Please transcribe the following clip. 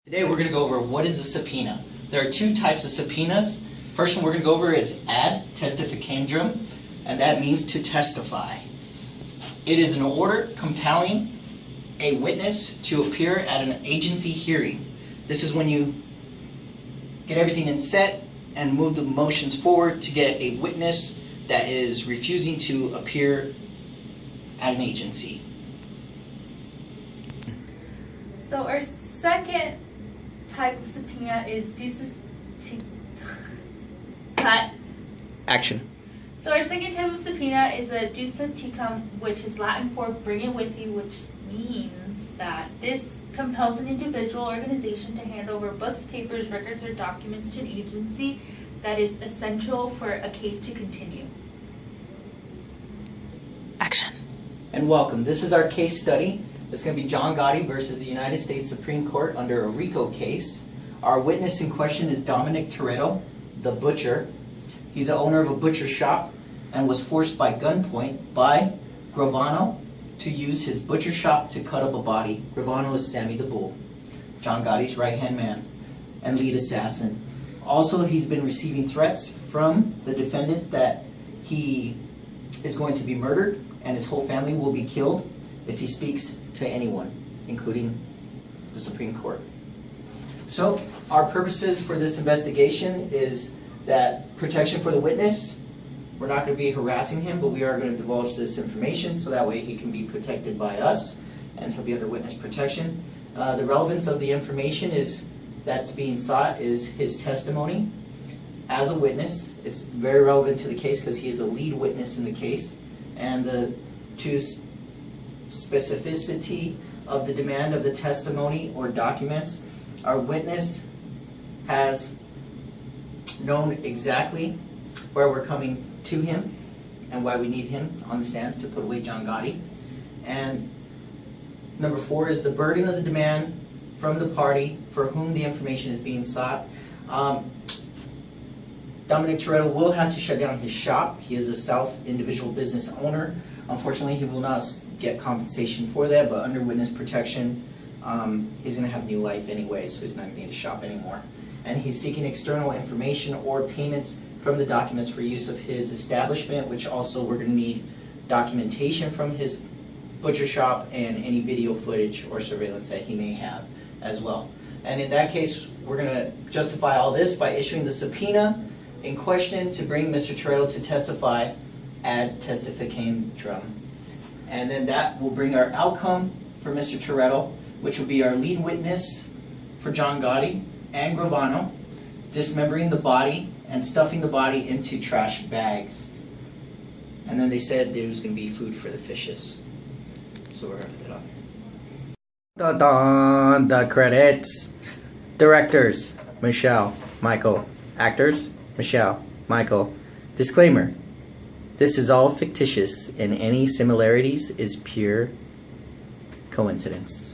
Today we're going to go over what is a subpoena. There are two types of subpoenas. First one we're going to go over is ad testificandum, and that means to testify. It is an order compelling a witness to appear at an agency hearing. This is when you get everything in set and move the motions forward to get a witness that is refusing to appear at an agency. So our second type of subpoena is cut. Action. So our second type of subpoena is a duca tecum, which is Latin for bring it with you, which means that this compels an individual or organization to hand over books, papers, records, or documents to an agency that is essential for a case to continue. Action. And welcome. This is our case study. It's going to be John Gotti versus the United States Supreme Court under a RICO case. Our witness in question is Dominic Toretto, the butcher. He's the owner of a butcher shop and was forced by gunpoint by Gravano to use his butcher shop to cut up a body. Gravano is Sammy the Bull, John Gotti's right-hand man and lead assassin. Also, he's been receiving threats from the defendant that he is going to be murdered and his whole family will be killed if he speaks to anyone, including the Supreme Court. So, our purposes for this investigation is that protection for the witness. We're not going to be harassing him, but we are going to divulge this information so that way he can be protected by us and he'll be under witness protection. The relevance of the information is that's being sought is his testimony as a witness. It's very relevant to the case because he is a lead witness in the case. And the two specificity of the demand of the testimony or documents, our witness has known exactly where we're coming to him and why we need him on the stands to put away John Gotti. And number 4 is the burden of the demand from the party for whom the information is being sought. Dominic Toretto will have to shut down his shop. He is a self-individual business owner. Unfortunately, he will not get compensation for that, but under witness protection, he's going to have new life anyway, so he's not going to need a shop anymore. And he's seeking external information or payments from the documents for use of his establishment, which also we're going to need documentation from his butcher shop and any video footage or surveillance that he may have as well. And in that case, we're going to justify all this by issuing the subpoena in question to bring Mr. Toretto to testify ad testificandum. And then that will bring our outcome for Mr. Toretto, which will be our lead witness for John Gotti and Gravano, dismembering the body and stuffing the body into trash bags. And then they said there was going to be food for the fishes. So we're going to put that on here. Dun, dun, the credits. Directors, Michelle, Michael. Actors, Michelle, Michael. Disclaimer. This is all fictitious and any similarities is pure coincidence.